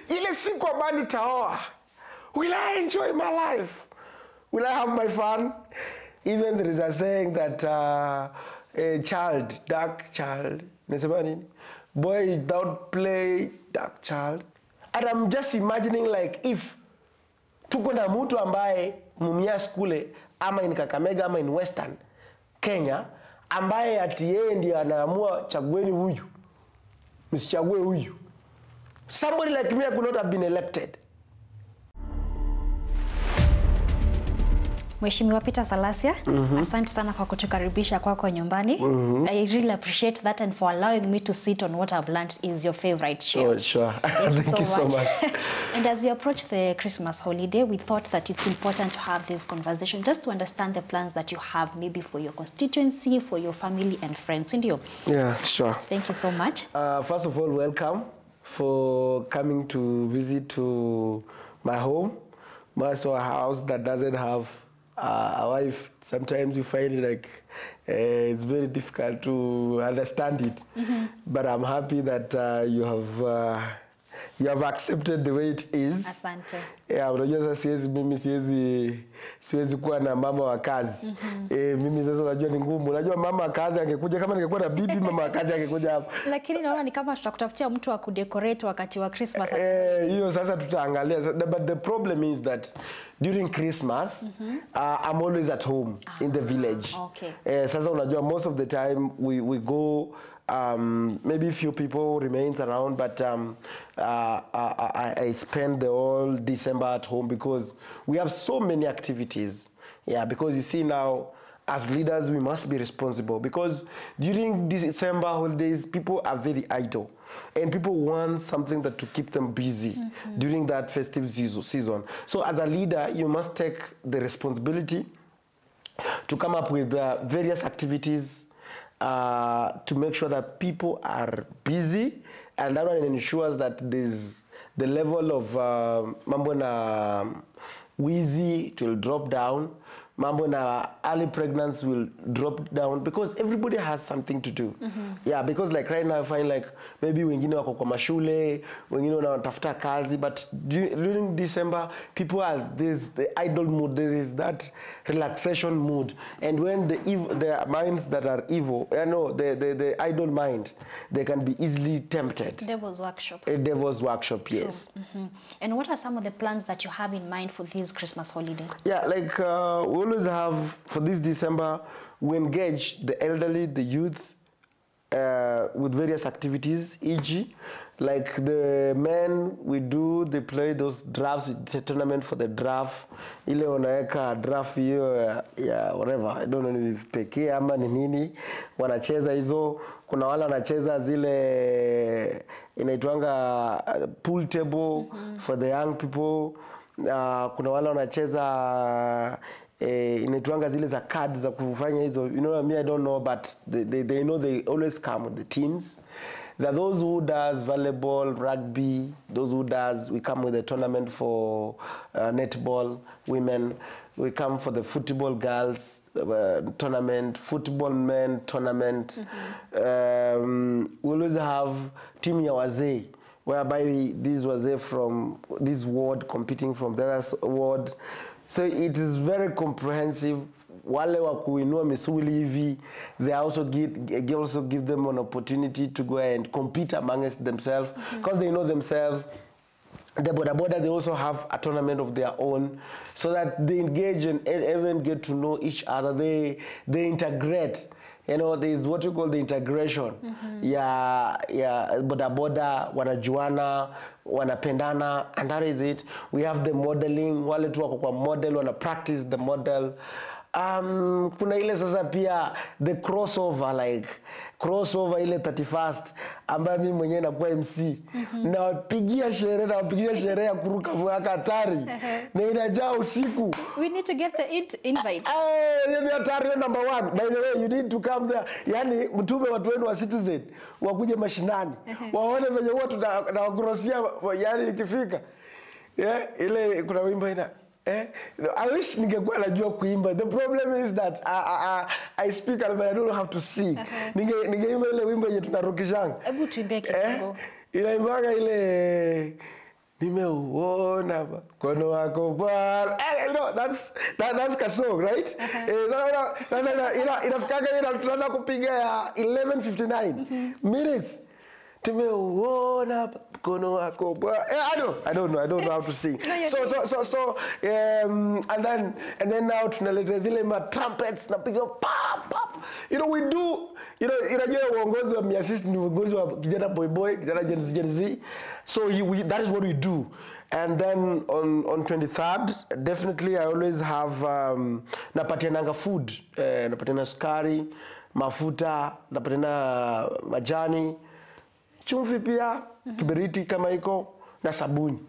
ile siku ambayo nitaoa, will I enjoy my life? Will I have my fun? Even there is a saying that a child, dark child, nasema nini? Boy without play, dark child. And I'm just imagining like if tuko na mtu ambaye Mumias kule ama in Kakamega ama in Western Kenya ambaye ati yeye ndiye anaamua chagueni huyu, msichague huyu. Somebody like me could not have been elected. Mheshimiwa Peter Salasya, asante sana kwa kutukaribisha kwako nyumbani. I really appreciate that and for allowing me to sit on what I've learned is your favorite show. Oh, sure. Thank you so much. And as we approach the Christmas holiday, we thought that it's important to have this conversation just to understand the plans that you have maybe for your constituency, for your family and friends. Indio? Yeah, sure. Thank you so much. First of all, welcome for coming to visit to my home. Also a house that doesn't have a wife. Sometimes you find it like it's very difficult to understand it. But I'm happy that you have accepted the way it is. Asante. Yeah, unajua sasa siwezi kuwa na mama wa kazi. Mimi sasa unajua ni ngumu. Unajua mama wa kazi angekuja kama ningekuwa na bibi, mama wa kazi angekuja hapa. Lakini naona ni kama tutakutafutia mtu wa kudecorate wakati wa Christmas. Hiyo sasa tutaangalia. But the problem is that during Christmas, I'm always at home in the village. Okay. Sasa unajua most of the time we go maybe few people remains around, but I spend the whole December at home because we have so many activities. Yeah, because you see now, as leaders, we must be responsible because during December holidays, people are very idle and people want something that to keep them busy during that festive season. So as a leader, you must take the responsibility to come up with various activities to make sure that people are busy, and that one ensures that there's the level of mambo na wheezy will drop down, mambo na early pregnancy will drop down because everybody has something to do. Yeah, because like right now I find like maybe wengine wako kwa mashule, wengine wanatafuta kazi, but during December people are the idle mood, there is that relaxation mood, and when the minds that are evil, the idle mind, they can be easily tempted. Devil's workshop. A devil's workshop, yes. And what are some of the plans that you have in mind for this Christmas holiday? Yeah, like we always have for this December, we engage the elderly, the youth with various activities, e.g. like the men, they play those drafts, the tournament for the draft. Ile wanaweka draft hiyo ya whatever, I don't know if pekee ama ni nini, wanacheza hizo. Kuna wale wanacheza zile inaitwanga pool table for the young people. Kuna wale wanacheza inaitwanga zile za cards za kufanya hizo. You know, me I don't know, but they know they always come with the teams. There are those who does volleyball, rugby, those who does, we come with a tournament for netball, women. We come for the football girls tournament, football men tournament. We always have team ya wazee, whereby these wazee from this ward competing from the other ward. So it is very comprehensive. Wale wa kuinua misuli hivi, they also give them an opportunity to go and compete amongst themselves because they know themselves. The boda they also have a tournament of their own, so that they engage and even get to know each other. They integrate. You know, there is what you call the integration. Yeah, boda wanajuana, wanapendana, and that is it. We have the modeling. Wale tu wako kwa model, wana practice the model. Kuna ile sasa pia the crossover, like crossover ile 31st ambayo mimi mwenyewe nakuwa MC na wapigia sherehe ya kuruka mwaka hatari na inajaa usiku. We need to get the invite. Yani hatari number 1. By the way, you need to come there. Yani mtume watu wenu wa Citizen wakuje mashinani waone venye huwa tunawagrosia yani ikifika. Yeah, ile kuna wimbo ina I wish ningekuwa najua kuimba. The problem is that I speak but I don't know how to sing. Ningeimba ile wimbo yenye tunarukishanga. Hebu tuimbe kidogo. inaimbaga ile nimeuona mkono wako Bwana. You know, that's a song, right? Inafikaga tunaanza kupiga ya 11:59 minutes. Tumeuona mkono wako Bwana. I don't know how to sing. So and then now tunaleta zile ma trumpets na piga pop pop. You know, we do, you know, inajua uongozi wa Mumias ni uongozi wa kijana boy, kijana Gen Z. So that is what we do. And then on 23rd, definitely I always have napatiananga food. Napatiana sukari, mafuta, napatiana majani, chumvi pia, kiberiti kama iko, na sabuni.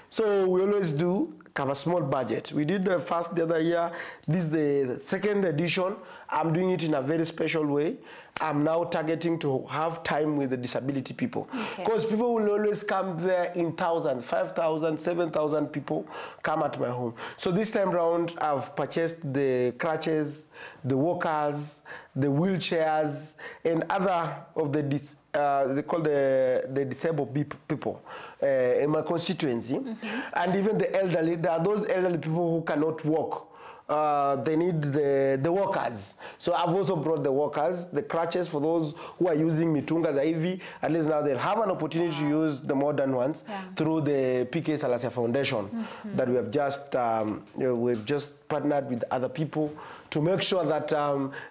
So we always do have a small budget. We did the first the other year. This is the second edition. I'm doing it in a very special way. I'm now targeting to have time with the disability people. Because people will always come there in thousands, 5,000, 7,000 people come at my home. So this time round, I've purchased the crutches, the walkers, the wheelchairs, and other of the they call the disabled people in my constituency, and even the elderly. There are those elderly people who cannot walk. They need the walkers. So I've also brought the walkers, the crutches for those who are using mitunga hivi. At least now they'll have an opportunity to use the modern ones through the PK Salasya Foundation that we have just we've just partnered with other people to make sure that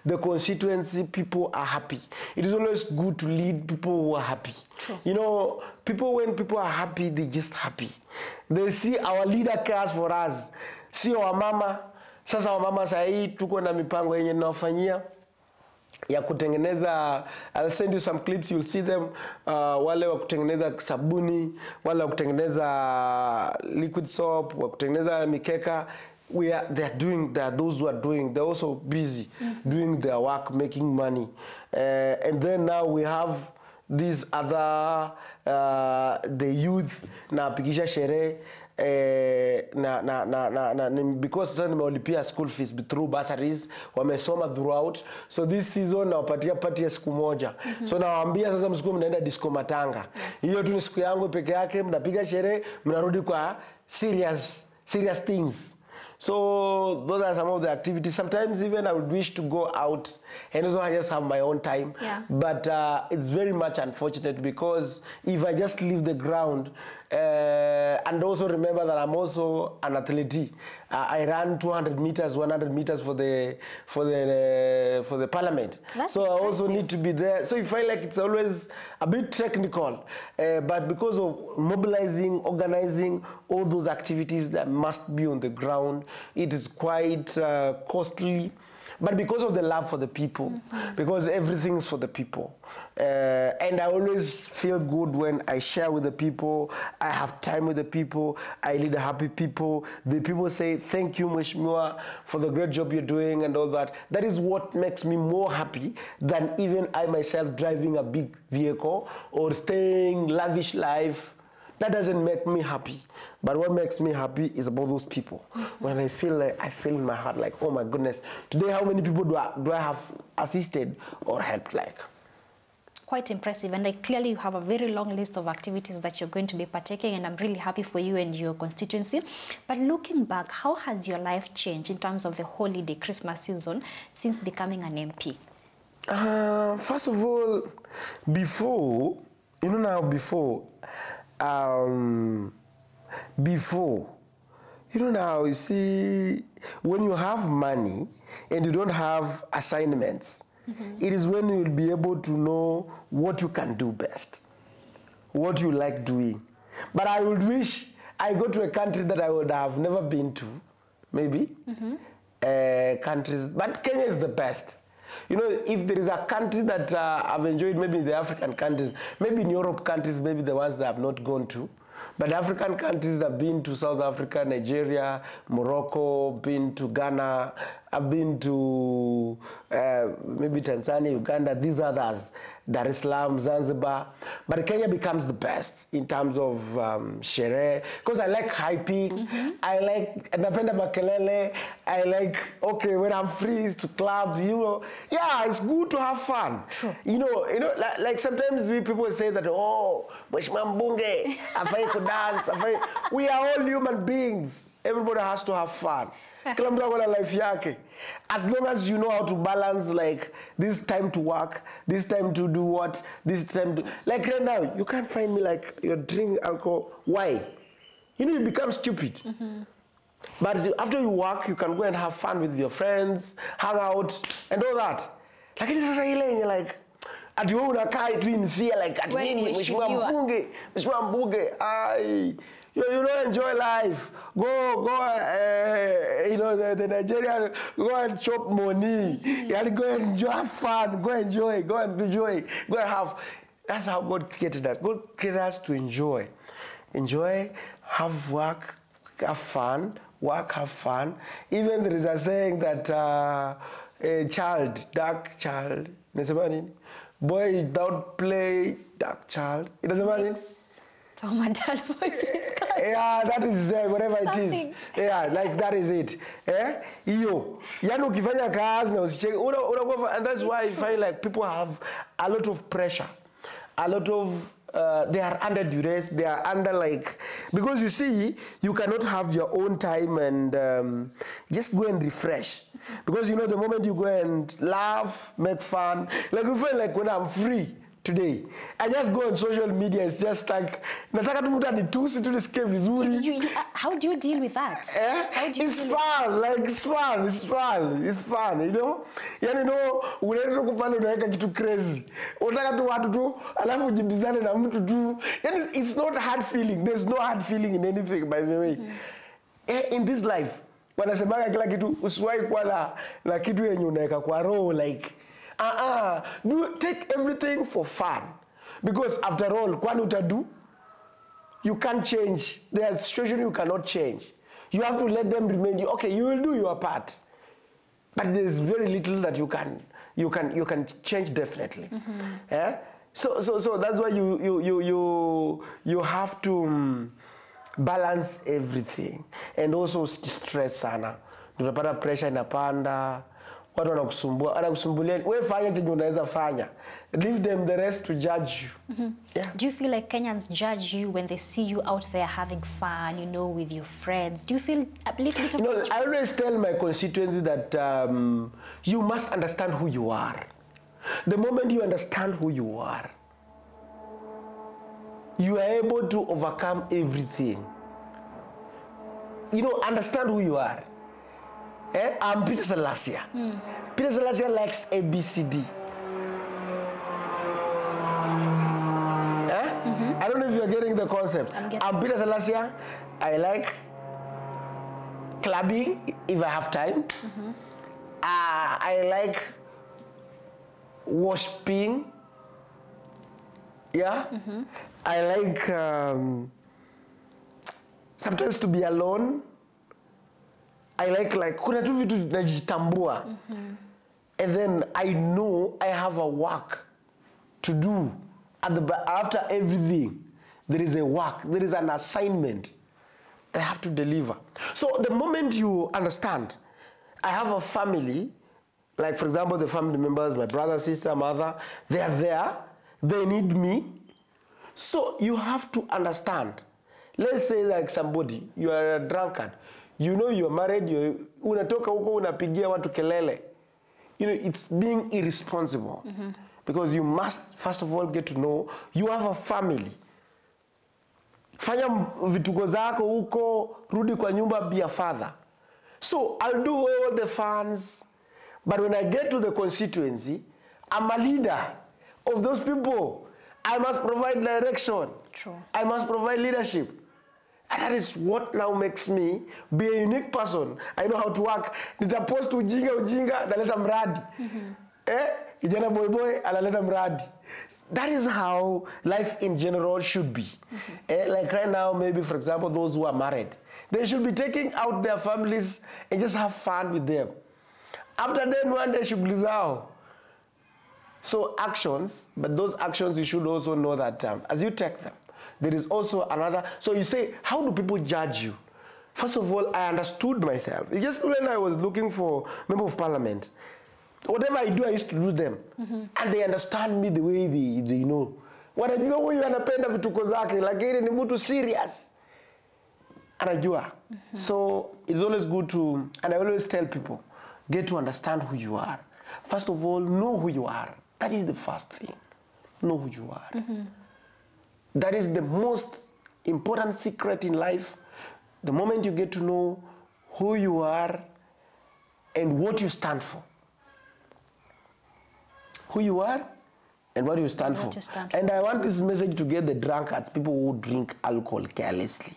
the constituency people are happy. It is always good to lead people who are happy. True. You know, when people are happy, they're just happy. They see our leader cares for us. See our mama. Sasa wamama sahi tuko na mipango yenye ninawafanyia ya kutengeneza. I'll send you some clips, you'll see them. Wale wa kutengeneza sabuni, wale wa kutengeneza liquid soap, wa kutengeneza mikeka. There are those who are doing, they're also busy doing their work, making money. And then now we have these other, the youth na pikisha sherehe. Because sasa nimewalipia school fees through bursaries, wamesoma throughout. So this season nawapatia party ya siku moja. So nawaambia sasa msiku mnaenda disco matanga. Hiyo tu ni siku yangu peke yake, mnapiga sherehe, mnarudi kwa serious things. So those are some of the activities. Sometimes even I would wish to go out and also I just have my own time. But it's very much unfortunate because if I just leave the ground, and also remember that I'm also an athlete. I ran 200 meters, 100 meters for the parliament. That's so impressive. I also need to be there. So you feel like it's always a bit technical, but because of mobilizing, organizing all those activities that must be on the ground, it is quite costly. But because of the love for the people, because everything is for the people. And I always feel good when I share with the people, I have time with the people, I lead a happy people. The people say, thank you, Mheshimiwa, for the great job you're doing and all that. That is what makes me more happy than even I myself driving a big vehicle or staying lavish life. That doesn't make me happy. But what makes me happy is about those people. When I feel in my heart like, oh my goodness, today how many people do I have assisted or helped like? Quite impressive, and clearly you have a very long list of activities that you're going to be partaking, and I'm really happy for you and your constituency. But looking back, how has your life changed in terms of the holiday Christmas season since becoming an MP? First of all, before, you know now before, you know now, you see, when you have money and you don't have assignments, it is when you will be able to know what you can do best, what you like doing. But I would wish I go to a country that I would have never been to, maybe, countries, but Kenya is the best. You know, if there is a country that I've enjoyed, maybe the African countries, maybe in Europe countries, maybe the ones that I've not gone to. But African countries, I've been to South Africa, Nigeria, Morocco, been to Ghana, I've been to maybe Tanzania, Uganda, these others. Dar es Salaam, Zanzibar. But Kenya becomes the best in terms of sherehe. Because I like hyping. I like napenda makelele. I like, okay, when I'm free to club, you know. Yeah, it's good to have fun. True. You know, like sometimes people say that, oh, Mheshimiwa Mbunge, afai ku dance, afai. We are all human beings. Everybody has to have fun. Kila mtu akona life yake. As long as you know how to balance, like, this time to work, this time to do what, this time to... Like right now, you can't find me like you're drinking alcohol. Why? You know, you become stupid. But after you work, you can go and have fun with your friends, hang out, and all that. Lakini sasa ile yenye like, ati wewe unakaa tu in fear, like, ati nini, Mheshimiwa Mbunge, ai... You don't enjoy life. Go, you know, the Nigerian, go and chop money. You have to go and enjoy, have fun. Go and enjoy, go and have. That's how God created us. God created us to enjoy. Enjoy, have work, have fun. Work, have fun. Even there is a saying that a child, dark child, boy without play, dark child. It doesn't matter. Tom and Dad, boy, please cut. Yeah, that is whatever it is. Yeah, like that is it. Iyo. Yani ukifanya kazi na usicheke. And that's why I find like people have a lot of pressure. A lot of, they are under duress. They are under like, because you see, you cannot have your own time and just go and refresh. Because you know, the moment you go and laugh, make fun, like you feel like when I'm free, today, I just go on social media. It's just like, nataka tu mtu anitusi tu nisikie vizuri. How do you deal with that? It's fun, like it's fun, you know? Yani, you know, unaenda kupanda unaweka kitu crazy. Unataka tu watu tu, alafu ujibizane na mtu tu. Yani, it's not hard feeling. There's no hard feeling in anything, by the way. In this life, wanasemaga kila kitu, usiwahi kuwa na kitu yenye unaweka kwa roho, like, do take everything for fun, because after all, kwani utadu, you can't change. There are situations you cannot change. You have to let them remain. Okay, you will do your part, but there is very little that you can change definitely. So that's why you have to balance everything, and also stress sana. Unapata pressure inapanda. Watu wanakusumbulia, wewe fanya chenye unaweza fanya. Leave them the rest to judge you. Yeah. Do you feel like Kenyans judge you when they see you out there having fun, you know, with your friends? Do you feel a little bit of... You know, I always tell my constituency that you must understand who you are. The moment you understand who you are able to overcome everything. You know, understand who you are. I'm Peter Salasya. Peter Salasya likes ABCD. I don't know if you're getting the concept. I'm Peter Salasya. I like clubbing if I have time. I like worshiping. Yeah. I like sometimes to be alone. I like kuna tu vitu najitambua. And then I know I have a work to do. After everything, there is a work, there is an assignment I have to deliver. So the moment you understand, I have a family, like for example, the family members, my brother, sister, mother, they are there, they need me. So you have to understand. Let's say like somebody, you are a drunkard. You know you're married, unatoka huko unapigia watu kelele. You know, it's being irresponsible. Because you must, first of all, get to know you have a family. Fanya vituko zako huko, rudi kwa nyumba, be a father. So I'll do all the funs, but when I get to the constituency, I'm a leader of those people. I must provide direction. True. I must provide leadership. And that is what now makes me be a unique person. I know how to work. Nitapost ujinga, naleta mradi. Kijana boy, analeta mradi. That is how life in general should be. Like right now, maybe for example, those who are married, they should be taking out their families and just have fun with them. After then, one day, shughuli zao. So actions, but those actions you should also know that as you take them, there is also another. So you say, how do people judge you? First of all, I understood myself. Just when I was looking for member of parliament, whatever I do, I used to do them. And they understand me the way they know. Wanajua huyu anapenda vituko zake, lakini ni mtu serious. Anajua. So it's always good to, and I always tell people, get to understand who you are. First of all, know who you are. That is the first thing. Know who you are. That is the most important secret in life. The moment you get to know who you are and what you stand for. Who you are and what you stand for. And I want this message to get the drunkards, people who drink alcohol carelessly.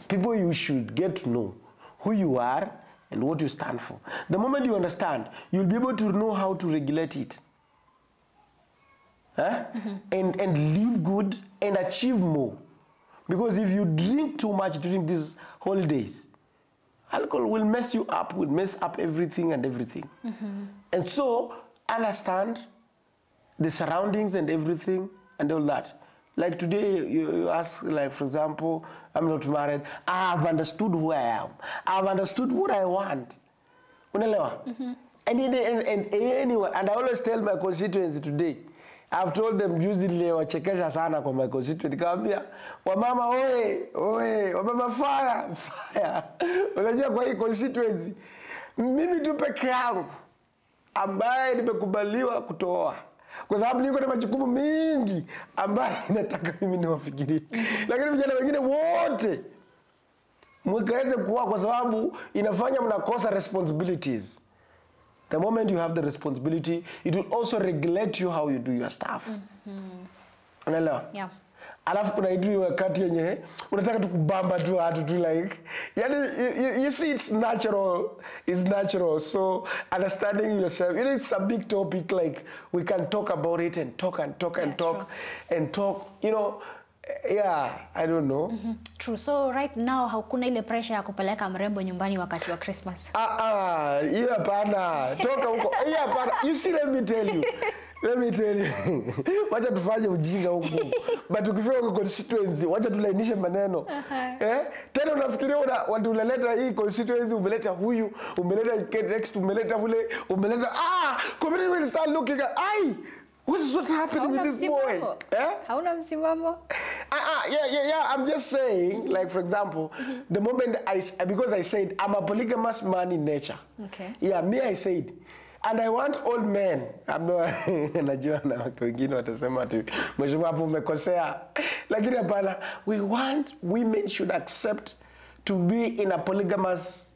People you should get to know who you are and what you stand for. The moment you understand, you'll be able to know how to regulate it. And live good and achieve more. Because if you drink too much during these holidays, alcohol will mess you up, will mess up everything and everything. And so, understand the surroundings and everything and all that. Like today, you ask, like, for example, I'm not married. I have understood who I am. I have understood what I want. And anyway, and I always tell my constituents today, I've told them usually wachekesha sana kwa my constituent. Nikamwambia, wamama oe, wamama fire. Unajua kwa hii constituency, mimi tu peke yangu ambaye nimekubaliwa kutoa. Kwa sababu niko na majukumu mingi ambaye nataka mimi niwafikirie. Lakini vijana wengine wote mkaweze kuwa, kwa sababu inafanya mnakosa responsibilities. The moment you have the responsibility, it will also regulate you how you do your stuff. Unaelewa? Yeah. Alafu kuna itu wakati yenye unataka tu kubamba tu watu tu like, yani you see it's natural. So understanding yourself, you know, it's a big topic. Like we can talk about it and talk, you know. Yeah, I don't know. True. So right now hakuna ile pressure ya kupeleka mrembo nyumbani wakati wa Christmas. Hiyo hapana. Toka huko. Hiyo hapana. You see, let me tell you. Wacha tufanye ujinga huko. But ukifika kwa constituency, wacha tulainishe maneno. Tena unafikiria watu unaleta hii constituency, umeleta huyu, umeleta next, umeleta ule, umeleta community will start looking at what's happening with this boy? Hauna msimamo? Yeah, I'm just saying, like for example, the moment because I said I'm a polygamous man in nature. Okay. Yeah, me I said, and I want all men. I'm not najua na wengine watasema tu mheshimiwa hapo umekosea. Lakini hapana, we want women should accept to be in a polygamous,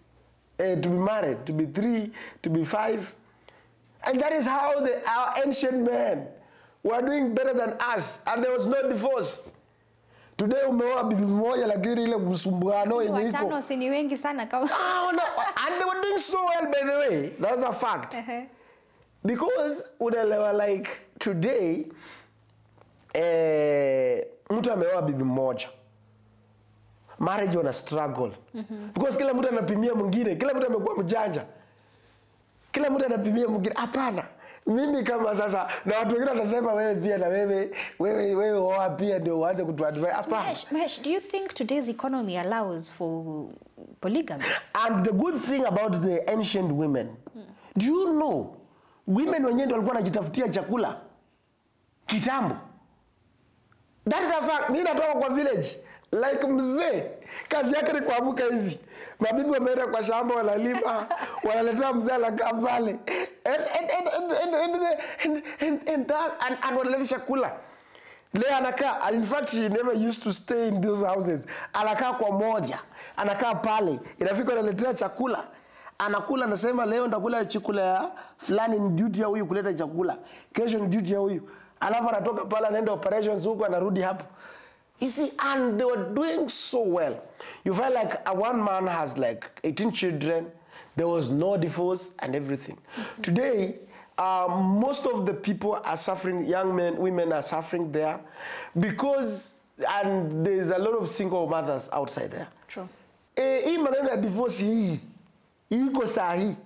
to be married, to be 3, to be 5. And that is how our ancient men were doing better than us. And there was no divorce. Today umeoa bibi moja lakini ile msumbuano yenye iko. Watano si ni wengi sana kama. No. And they were doing so well, by the way. That's a fact. Because unaelewa, like today mtu ameoa bibi moja. Marriage wana struggle. Because kila mtu anapimia mwingine, kila mtu amekuwa mjanja. Kila mtu anapimia mwingine. Hapana. Mimi kama sasa na watu wengine wanasema wewe pia na wewe oa pia ndio uanze kutuadvise. Mahesh, do you think today's economy allows for polygamy? And the good thing about the ancient women, do you know, women wenyewe ndio walikuwa wanajitafutia chakula kitambo. That is a fact. Mimi natoka kwa village. Like mzee, kazi yake ni kuamka hivi. Mabibi wameenda kwa shamba wanalima, wanaletea mzee anakaa pale. And wanaleta chakula. Leo anakaa, in fact he never used to stay in those houses. Anakaa kwa moja, anakaa pale. Inafika analetea chakula. Anakula, anasema leo ndakula chakula ya fulani, ni duty ya huyu kuleta chakula. Kesho ni duty ya huyu. Alafu anatoka pale anaenda operations huko anarudi hapo. You see, and they were doing so well. You felt like one man has like 18 children. There was no divorce and everything. Today, most of the people are suffering, young men, women are suffering there because, and there's a lot of single mothers outside there. True. Hii maneno ya divorce hii iko sahi.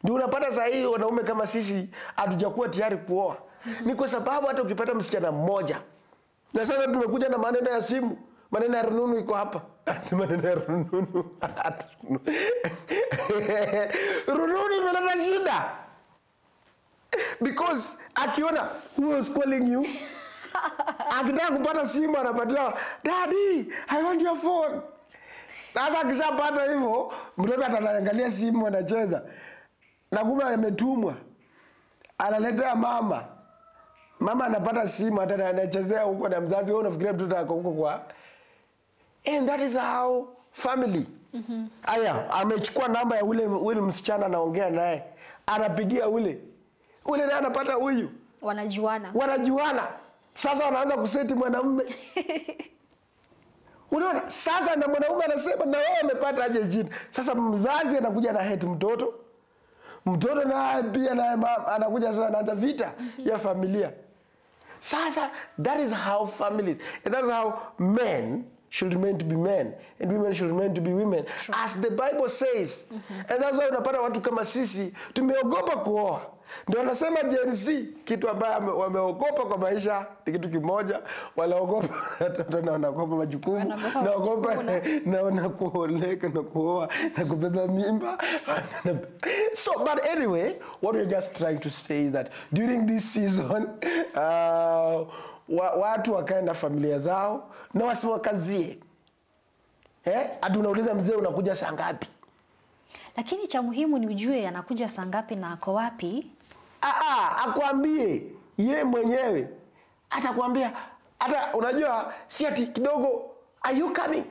Ndio unapata sahi wanaume kama sisi hatujakuwa tayari kuoa. Ni kwa sababu hata ukipata msichana mmoja, na sasa tumekuja na maneno ya simu, maneno ya rununu iko hapa. Maneno ya rununu. Rununu inaleta shida. Because akiona who was calling you, akitaka kupata simu anapatia, "Daddy, I want your phone." Sasa akishapata hivyo, mtoto ataangalia simu anacheza. Na kumbe ametumwa. Analetea mama. Mama anapata simu hata anachezea huko na mzazi, wewe unafikiria mtoto ako huko kwa. And that is how family. Aya, amechukua namba ya ule msichana anaongea naye. Anapigia ule naye anapata huyu. Wanajuana. Sasa wanaanza kuseti mwanamume. Unaona? Sasa na mwanamume anasema na wewe umepata aje jina. Sasa mzazi anakuja na hate mtoto. Mtoto naye pia naye anakuja sasa anaanza vita ya familia. Sasa that is how families, and that is how men should remain to be men and women should remain to be women. True. As the Bible says. And that's why unapata watu kama sisi tumeogopa kuoa. Ndio wanasema Gen Z, kitu ambayo wameogopa kwa maisha ni kitu kimoja, wanaogopa na wanaogopa majukumu, na kuoleka na kuoa na kubeba mimba. So but anyway, what we're just trying to say is that during this season watu wakae na familia zao na wasiwakazie. Unauliza mzee unakuja saa ngapi? Lakini cha muhimu ni ujue anakuja saa ngapi na ako wapi. Akwambie ye mwenyewe. Atakwambia, hata unajua si ati kidogo, are you coming?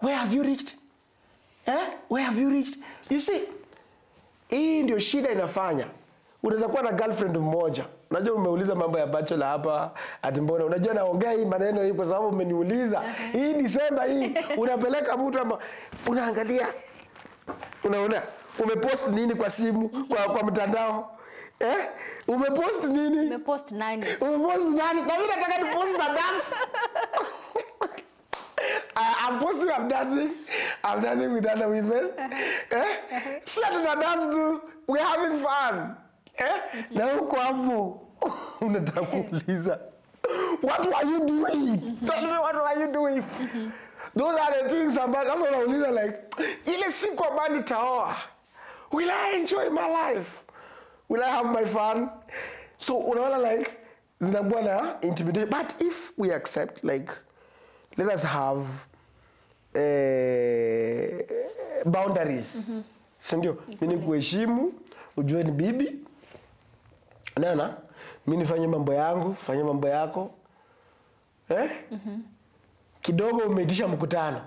Where have you reached? Where have you reached? You see, hii ndio shida inafanya. Unaweza kuwa na girlfriend mmoja. Unajua umeuliza mambo ya bachelor hapa, ati mbona unajua naongea hii maneno hii kwa sababu umeniuliza. Hii December hii unapeleka mtu ama unaangalia. Unaona umepost nini kwa simu, kwa mtandao? Umepost nini? Umepost nani? Umepost nani? Na mimi nataka ni post na dance. I'm posting, I'm dancing with other women. So to dance too. We're having fun. Na uko hapo unataka kuuliza, what are you doing? Tell me, what are you doing? Those are the things about that's what I uliza, like ile siku ambayo nitaoa, will I enjoy my life? Will I have my fun? So unaona like zinakuwa na intimidation. But if we accept, like, let us have boundaries. Sindio? Mimi kuheshimu, ujue ni bibi. Unaona? Mimi nifanye mambo yangu, fanye mambo yako. Kidogo umeitisha mkutano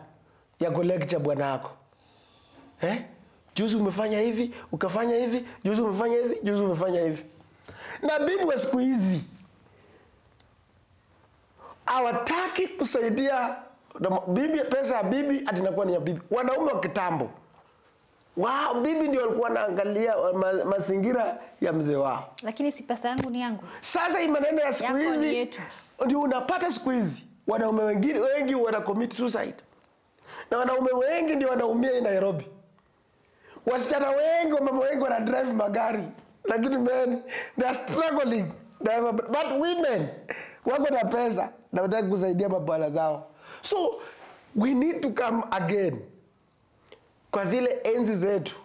ya lecture bwana wako. Juzi umefanya hivi, ukafanya hivi, juzi umefanya hivi, juzi umefanya hivi. Na bibi wa siku hizi hawataki kusaidia bibi, pesa ya bibi ati inakuwa ni ya bibi. Wanaume wa kitambo, bibi ndio walikuwa wanaangalia mazingira ya mzee wao. Lakini si pesa yangu ni yangu. Sasa hii maneno ya siku hizi ndio unapata siku hizi. Wanaume wengi wana commit suicide. Na wanaume wengi ndio wanaumia in Nairobi. Wasichana wengi, mama wengi wana drive magari. Lakini men, they are struggling. But women wako na pesa na wanataka kusaidia mabwana zao. So we need to come again kwa zile enzi zetu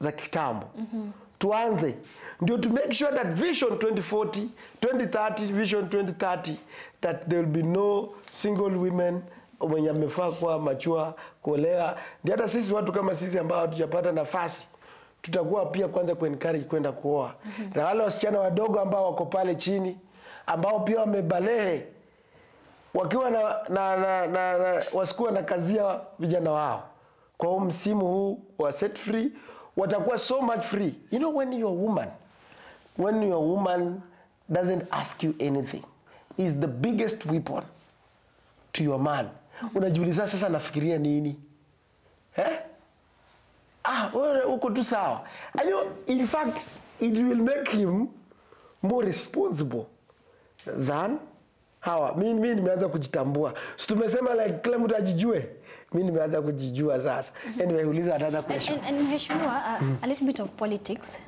za kitambo. Tuanze ndio to make sure that vision 2040, 2030, vision 2030, that there will be no single women wenye amefaa kwa machua kuolewa. Ndio hata sisi watu kama sisi ambao hatujapata nafasi tutakuwa pia kwanza kuencourage kwenda kuoa. Na wale wasichana wadogo ambao wako pale chini ambao pia wamebalehe wakiwa na wasikuwa na kazia vijana wao. Kwa huu msimu huu wa set free watakuwa so much free. You know, when your woman doesn't ask you anything, is the biggest weapon to your man. Unajiuliza sasa nafikiria nini? Uko tu sawa. And you know, in fact, it will make him more responsible than hawa. Mimi nimeanza kujitambua. So tumesema like kila mtu ajijue. Mimi nimeanza kujijua sasa. Anyway, uliza ataanza question. And Mheshimiwa, a little bit of politics.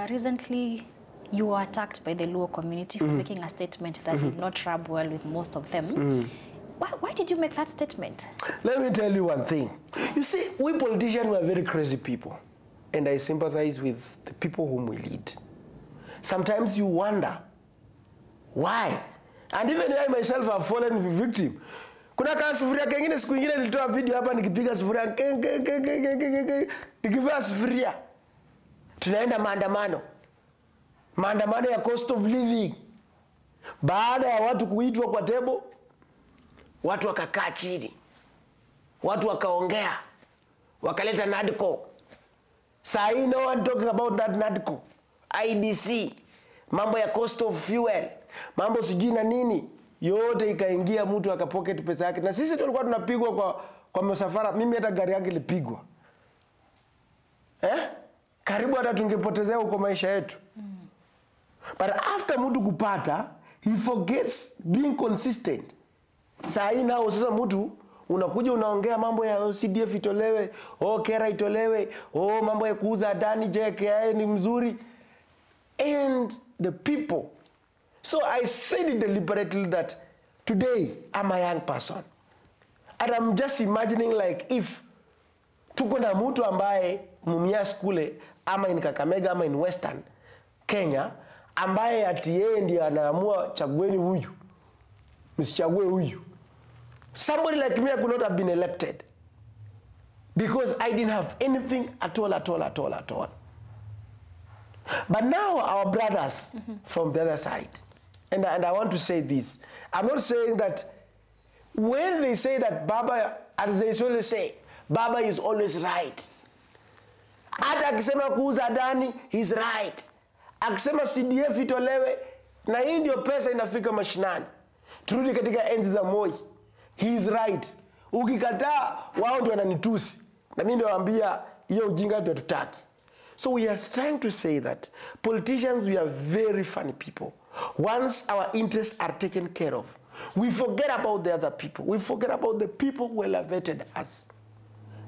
Recently You were attacked by the Luo community for making a statement that did not rub well with most of them. Why did you make that statement? Let me tell you one thing. You see, we politicians were very crazy people, and I sympathize with the people whom we lead. Sometimes you wonder, why? And even I myself have fallen victim. Kuna kama sufuria kengine siku nyingine nilitoa video hapa nikipiga sufuria nikivaa sufuria. Tunaenda maandamano. Maandamano ya cost of living. Baada ya watu kuitwa kwa table, watu wakakaa chini. Watu wakaongea. Wakaleta NADCO. Sai no one talking about that NADCO. IDC. Mambo ya cost of fuel. Mambo sijui na nini. Yote ikaingia mtu akapocket pesa yake. Na sisi tulikuwa tunapigwa kwa msafara. Mimi hata gari yake ilipigwa. Karibu hata tungepotezea huko maisha yetu. But after mtu kupata, he forgets being consistent. Saa hii nao sasa mtu unakuja unaongea mambo ya CDF itolewe, kera itolewe, mambo ya kuuza adani JKI ni mzuri. And the people. So I said it deliberately that today I'm a young person. And I'm just imagining like if tuko na mtu ambaye Mumias kule ama in Kakamega ama in Western Kenya ambaye ati yeye ndiye anaamua chagueni huyu. Msichague huyu. Somebody like me could not have been elected because I didn't have anything at all. But now our brothers from the other side, and I want to say this, I'm not saying that when they say that Baba, as they usually say, Baba is always right. Hata akisema kuuza Adani, he's right. Akisema CDF itolewe, na hii ndio pesa inafika mashinani. Turudi katika enzi za Moi. He's right. Ukikataa, wao ndio wananitusi. Na mimi ndio naambia hiyo ujinga ndio tutaki. So we are trying to say that politicians, we are very funny people. Once our interests are taken care of, we forget about the other people. We forget about the people who elevated us.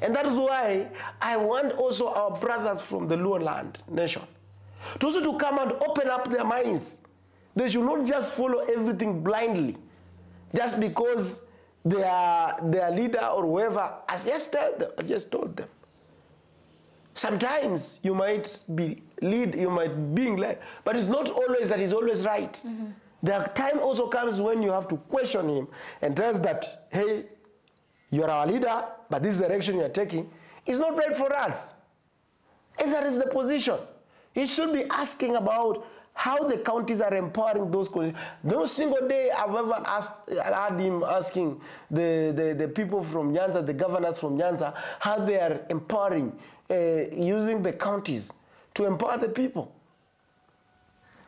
And that is why I want also our brothers from the Luo land nation to also to come and open up their minds. They should not just follow everything blindly, just because their leader or whoever has just told them. Sometimes you might be being led, but it's not always that he's always right. The time also comes when you have to question him and tell us that, hey, you are our leader, but this direction you are taking is not right for us. If that is the position, he should be asking about how the counties are empowering those constituents. No single day I've ever heard him asking the people from Nyanza, the governors from Nyanza, how they are empowering, using the counties to empower the people.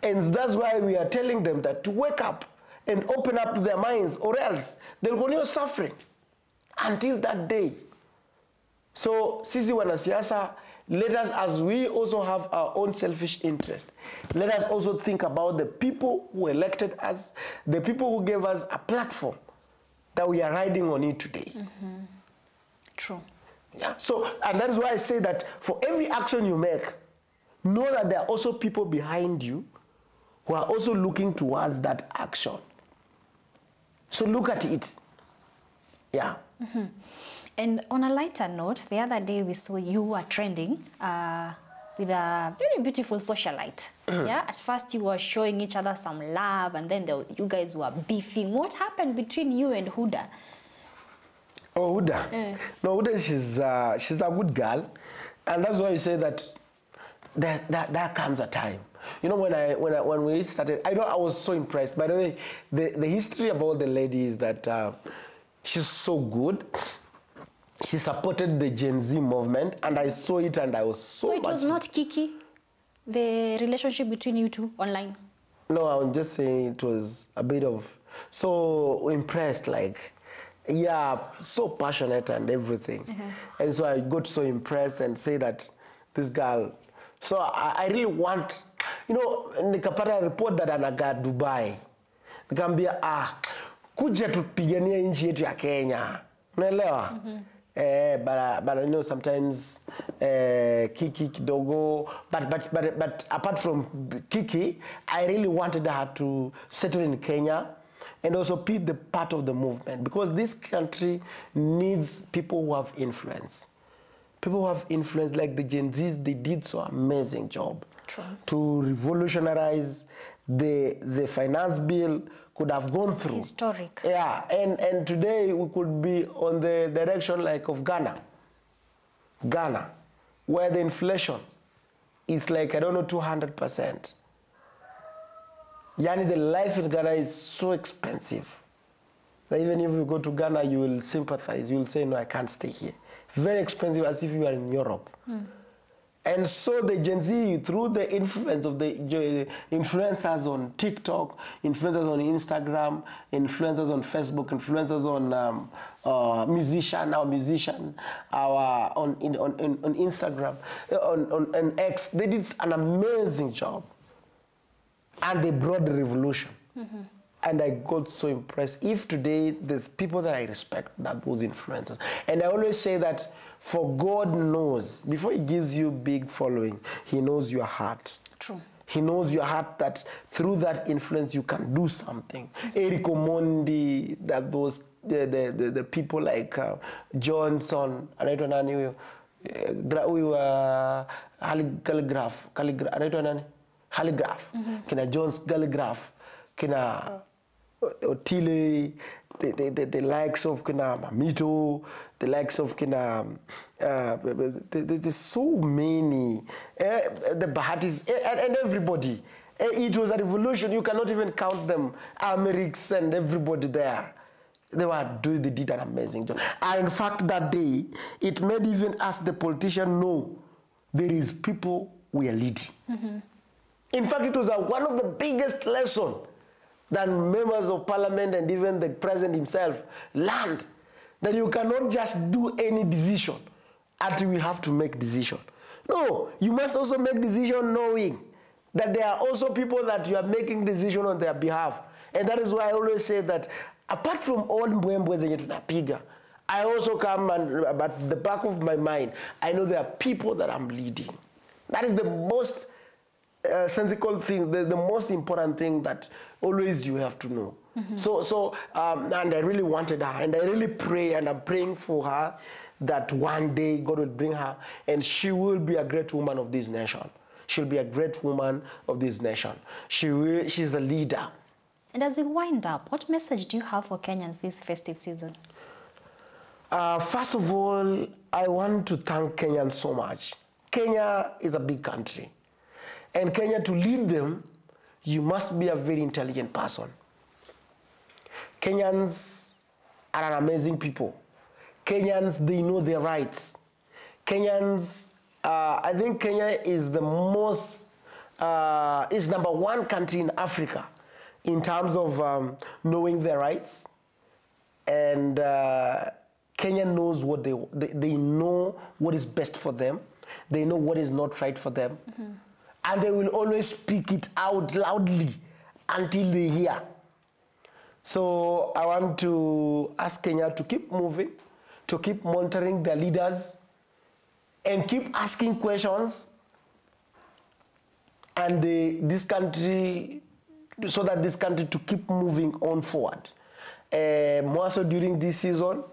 And that's why we are telling them that to wake up and open up their minds, or else they'll continue suffering until that day. So, sisi wanasiasa, let us, as we also have our own selfish interest, let us also think about the people who elected us, the people who gave us a platform that we are riding on it today. True. Yeah. So, and that is why I say that for every action you make, know that there are also people behind you who are also looking towards that action. So look at it. Yeah. And on a lighter note, the other day we saw you were trending with a very beautiful socialite. Yeah. At first you were showing each other some love, and then you guys were beefing. What happened between you and Huda? Oh, Huda. No, Huda, she's a good girl, and that's why you say that there comes a time. You know, when we started, I was so impressed. By the way, the history about the lady is that she's so good. She supported the Gen Z movement, and I saw it, and I was so it was not Kiki, the relationship between you two online? No, I'm just saying it was a bit of, so impressed, like, yeah, so passionate and everything. And so I got so impressed and say that this girl, so I really want, you know, nikapata report that anakaa Dubai. Nikamwambia, kuja tupiganie nchi yetu ya Kenya. Unaelewa? But you know, sometimes Kiki kidogo. But apart from Kiki, I really wanted her to settle in Kenya and also be the part of the movement, because this country needs people who have influence. People who have influence, like the Gen Zs, they did so amazing job. True. To revolutionize the finance bill could have gone through. Historic. Yeah, and today we could be on the direction like of Ghana. Ghana, where the inflation is like, I don't know, 200%. Yani, the life in Ghana is so expensive that even if you go to Ghana, you will sympathize. You will say, no, I can't stay here. Very expensive, as if you are in Europe. And so the Gen Z, through the influence of the influencers on TikTok, influencers on Instagram, influencers on Facebook, influencers on musician, on Instagram, on X, they did an amazing job. And they brought the revolution. And I got so impressed. If today there's people that I respect, that those influencers. And I always say that, for God knows, before he gives you big following, he knows your heart. True. He knows your heart, that through that influence you can do something. Eric Omondi, that those the people like Johnson, anaitwa nani huyo? Calligraph, anaitwa nani? Calligraph. Kina Jones Calligraph, kina Otile, the likes of Kina Mamito, the likes of Kina, there's so many, the Bahatis, and everybody. It was a revolution. You cannot even count them. Americs and everybody there. They did an amazing job. And in fact, that day, it made even us, the politician, know there is people we are leading. In fact, it was one of the biggest lessons that members of parliament and even the president himself learned, that you cannot just do any decision until we have to make decision. No, you must also make decision knowing that there are also people that you are making decision on their behalf. And that is why I always say that apart from all mbwembwe zenye tunapiga, I also come and at the back of my mind, I know there are people that I'm leading. That is the most sensical thing, the most important thing that always you have to know. And I really wanted her, and I really pray, and I'm praying for her that one day God will bring her, and she will be a great woman of this nation. She'll be a great woman of this nation. She's a leader. And as we wind up, what message do you have for Kenyans this festive season? First of all, I want to thank Kenyans so much. Kenya is a big country. And Kenya, to lead them, you must be a very intelligent person. Kenyans are an amazing people. Kenyans, they know their rights. Kenyans, I think Kenya is the most, is #1 country in Africa in terms of knowing their rights. And Kenya knows what they know what is best for them. They know what is not right for them. And they will always speak it out loudly until they hear. So I want to ask Kenya to keep moving, to keep monitoring their leaders, and keep asking questions. And this country, so that this country to keep moving on forward. More so during this season,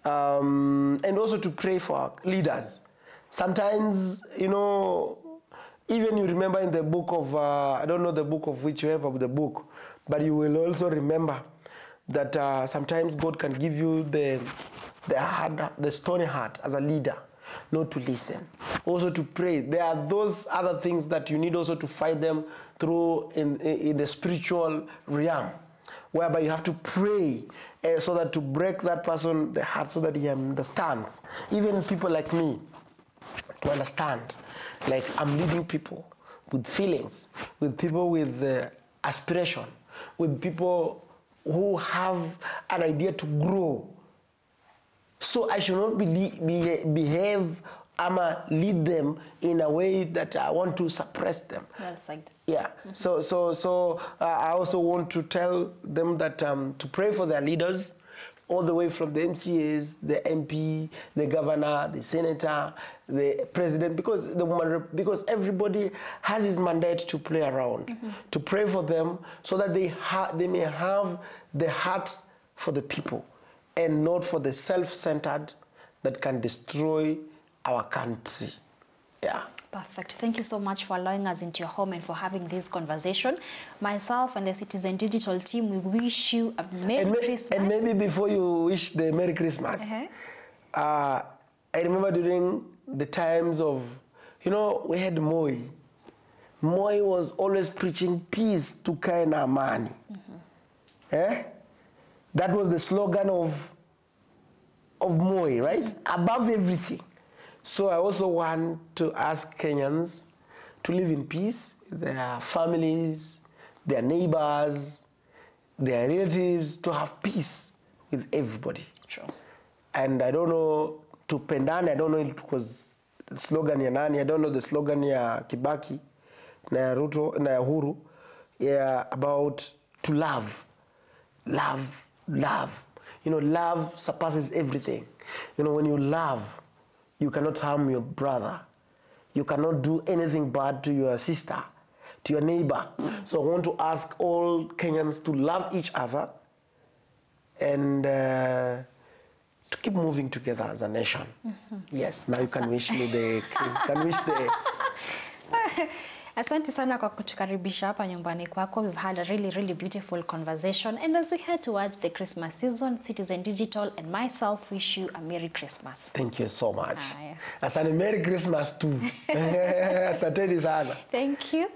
and also to pray for our leaders. Sometimes, you know, even you remember in the book of, I don't know the book of whichever of the book, but you will also remember that sometimes God can give you the stony heart as a leader, not to listen. Also to pray. There are those other things that you need also to fight them through in the spiritual realm, whereby you have to pray so that to break that person, the heart, so that he understands. Even people like me, to understand. Like, I'm leading people with feelings, with people with aspiration, with people who have an idea to grow. So I should not behave lead them in a way that I want to suppress them. Well said. Yeah. So I also want to tell them that to pray for their leaders, all the way from the MCAs, the MP, the governor, the senator, the president, because everybody has his mandate to play around, to pray for them, so that they may have the heart for the people and not for the self-centered that can destroy our country. Yeah. Perfect. Thank you so much for allowing us into your home and for having this conversation. Myself and the Citizen Digital team, we wish you a Merry Christmas. And maybe before you wish the Merry Christmas, I remember during the times of, we had Moi. Moi was always preaching peace to Kaina Amani. That was the slogan of Moi, right? Above everything. So I also want to ask Kenyans to live in peace, their families, their neighbors, their relatives, to have peace with everybody. Sure. And I don't know, to Pendani, I don't know if it was the slogan ya nani, I don't know the slogan ya Kibaki, na ya Ruto, na ya Huru, about to love. Love, love. Love surpasses everything. When you love, you cannot harm your brother. You cannot do anything bad to your sister, to your neighbor. So I want to ask all Kenyans to love each other and to keep moving together as a nation. Yes, now you can wish me the... Asante sana kwa kutukaribisha hapa nyumbani kwako. We've had a really, really beautiful conversation. And as we head towards the Christmas season, Citizen Digital and myself wish you a Merry Christmas. Thank you so much. Asante, Merry Christmas too. Asante sana. Thank you.